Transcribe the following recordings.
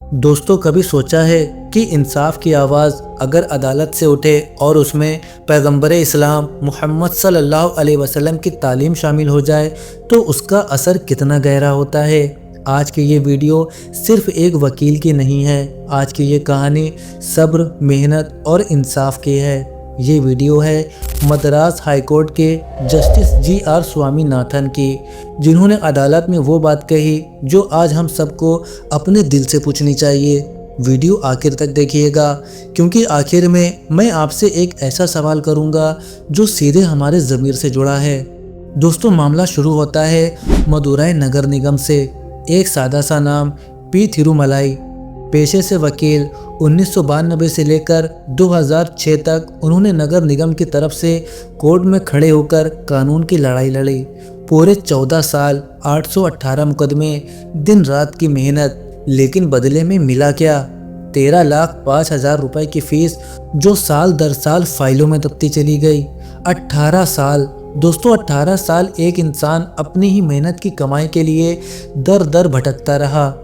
दोस्तों, कभी सोचा है कि इंसाफ की आवाज़ अगर अदालत से उठे और उसमें पैगंबर इस्लाम मोहम्मद सल्लल्लाहु अलैहि वसल्लम की तालीम शामिल हो जाए तो उसका असर कितना गहरा होता है। आज की ये वीडियो सिर्फ एक वकील की नहीं है। आज की ये कहानी सब्र, मेहनत और इंसाफ की है। ये वीडियो है मद्रास हाई कोर्ट के जस्टिस जी.आर. स्वामीनाथन की, जिन्होंने अदालत में वो बात कही जो आज हम सबको अपने दिल से पूछनी चाहिए। वीडियो आखिर तक देखिएगा, क्योंकि आखिर में मैं आपसे एक ऐसा सवाल करूंगा जो सीधे हमारे ज़मीर से जुड़ा है। दोस्तों, मामला शुरू होता है मदुराई नगर निगम से। एक सादा सा नाम पी थिरुमलाई, पेशे से वकील। 1992 से लेकर 2006 तक उन्होंने नगर निगम की तरफ से कोर्ट में खड़े होकर कानून की लड़ाई लड़ी। पूरे 14 साल, 818 मुकदमे, दिन रात की मेहनत, लेकिन बदले में मिला क्या? 13,05,000 रुपए की फीस जो साल दर साल फाइलों में दबती चली गई। 18 साल दोस्तों, 18 साल एक इंसान अपनी ही मेहनत की कमाई के लिए दर दर भटकता रहा।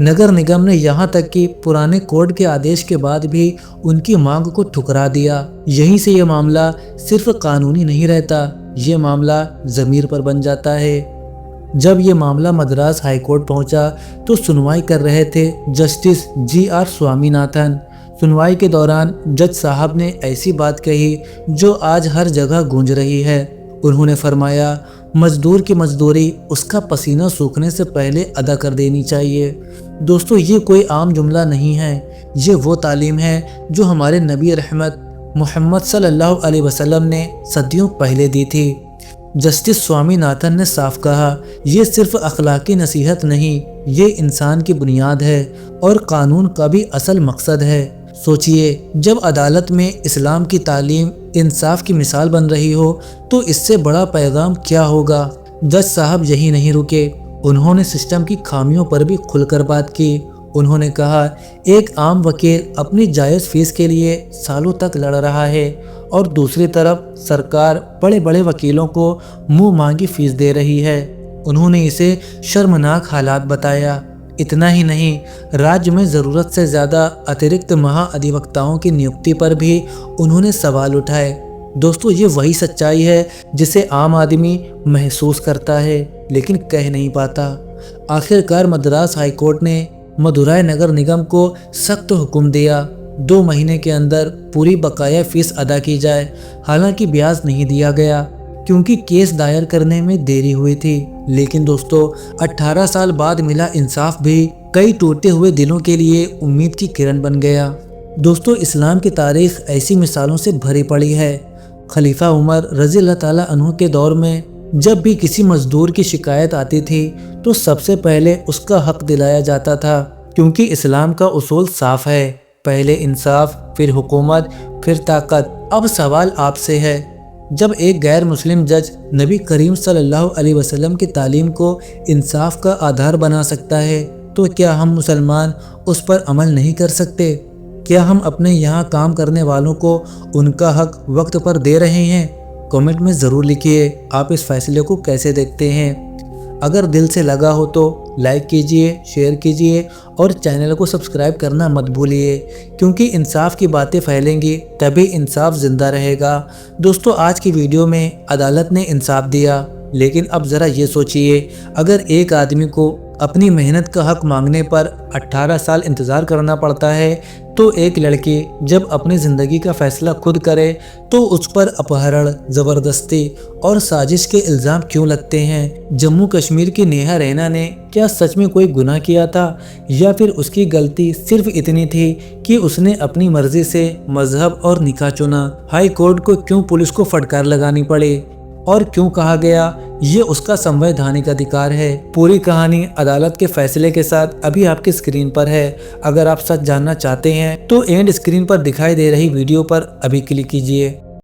नगर निगम ने यहाँ तक कि पुराने कोर्ट के आदेश के बाद भी उनकी मांग को ठुकरा दिया। यहीं से ये मामला सिर्फ कानूनी नहीं रहता, ये मामला ज़मीर पर बन जाता है। जब ये मामला मद्रास हाई कोर्ट पहुँचा तो सुनवाई कर रहे थे जस्टिस जी.आर. स्वामीनाथन। सुनवाई के दौरान जज साहब ने ऐसी बात कही जो आज हर जगह गूंज रही है। उन्होंने फरमाया, मजदूर की मजदूरी उसका पसीना सूखने से पहले अदा कर देनी चाहिए। दोस्तों, ये कोई आम जुमला नहीं है, ये वो तालीम है जो हमारे नबी रहमत मोहम्मद सल्लल्लाहु अलैहि वसल्लम ने सदियों पहले दी थी। जस्टिस स्वामीनाथन ने साफ कहा, ये सिर्फ अखलाकी नसीहत नहीं, ये इंसान की बुनियाद है और कानून का भी असल मकसद है। सोचिए, जब अदालत में इस्लाम की तालीम इंसाफ की मिसाल बन रही हो तो इससे बड़ा पैगाम क्या होगा। जज साहब यही नहीं रुके, उन्होंने सिस्टम की खामियों पर भी खुलकर बात की। उन्होंने कहा, एक आम वकील अपनी जायज़ फीस के लिए सालों तक लड़ रहा है और दूसरी तरफ सरकार बड़े बड़े वकीलों को मुंह मांगी फीस दे रही है। उन्होंने इसे शर्मनाक हालात बताया। इतना ही नहीं, राज्य में ज़रूरत से ज़्यादा अतिरिक्त महाअधिवक्ताओं की नियुक्ति पर भी उन्होंने सवाल उठाए। दोस्तों, ये वही सच्चाई है जिसे आम आदमी महसूस करता है लेकिन कह नहीं पाता। आखिरकार मद्रास हाई कोर्ट ने मदुराई नगर निगम को सख्त हुक्म दिया, 2 महीने के अंदर पूरी बकाया फीस अदा की जाए। हालांकि ब्याज नहीं दिया गया क्योंकि केस दायर करने में देरी हुई थी। लेकिन दोस्तों, 18 साल बाद मिला इंसाफ भी कई टूटे हुए दिलों के लिए उम्मीद की किरण बन गया। दोस्तों, इस्लाम की तारीख ऐसी मिसालों से भरी पड़ी है। खलीफा उमर रज़ी अल्लाह ताला अन्हु के दौर में जब भी किसी मजदूर की शिकायत आती थी तो सबसे पहले उसका हक दिलाया जाता था, क्योंकि इस्लाम का उसूल साफ है, पहले इंसाफ, फिर हुकूमत, फिर ताकत। अब सवाल आपसे है, जब एक गैर मुस्लिम जज नबी करीम सल्लल्लाहु अलैहि वसल्लम की तालीम को इंसाफ का आधार बना सकता है तो क्या हम मुसलमान उस पर अमल नहीं कर सकते? क्या हम अपने यहाँ काम करने वालों को उनका हक वक्त पर दे रहे हैं? कमेंट में ज़रूर लिखिए आप इस फैसले को कैसे देखते हैं। अगर दिल से लगा हो तो लाइक कीजिए, शेयर कीजिए और चैनल को सब्सक्राइब करना मत भूलिए, क्योंकि इंसाफ की बातें फैलेंगी तभी इंसाफ ज़िंदा रहेगा। दोस्तों, आज की वीडियो में अदालत ने इंसाफ दिया, लेकिन अब ज़रा ये सोचिए, अगर एक आदमी को अपनी मेहनत का हक मांगने पर 18 साल इंतज़ार करना पड़ता है तो एक लड़की जब अपनी ज़िंदगी का फ़ैसला खुद करे तो उस पर अपहरण, ज़बरदस्ती और साजिश के इल्ज़ाम क्यों लगते हैं? जम्मू कश्मीर की नेहा रैना ने क्या सच में कोई गुनाह किया था, या फिर उसकी गलती सिर्फ इतनी थी कि उसने अपनी मर्जी से मजहब और निकाह चुना? हाई कोर्ट को क्यों पुलिस को फटकार लगानी पड़ी और क्यों कहा गया ये उसका संवैधानिक अधिकार है? पूरी कहानी अदालत के फैसले के साथ अभी आपकी स्क्रीन पर है। अगर आप सच जानना चाहते हैं तो एंड स्क्रीन पर दिखाई दे रही वीडियो पर अभी क्लिक कीजिए।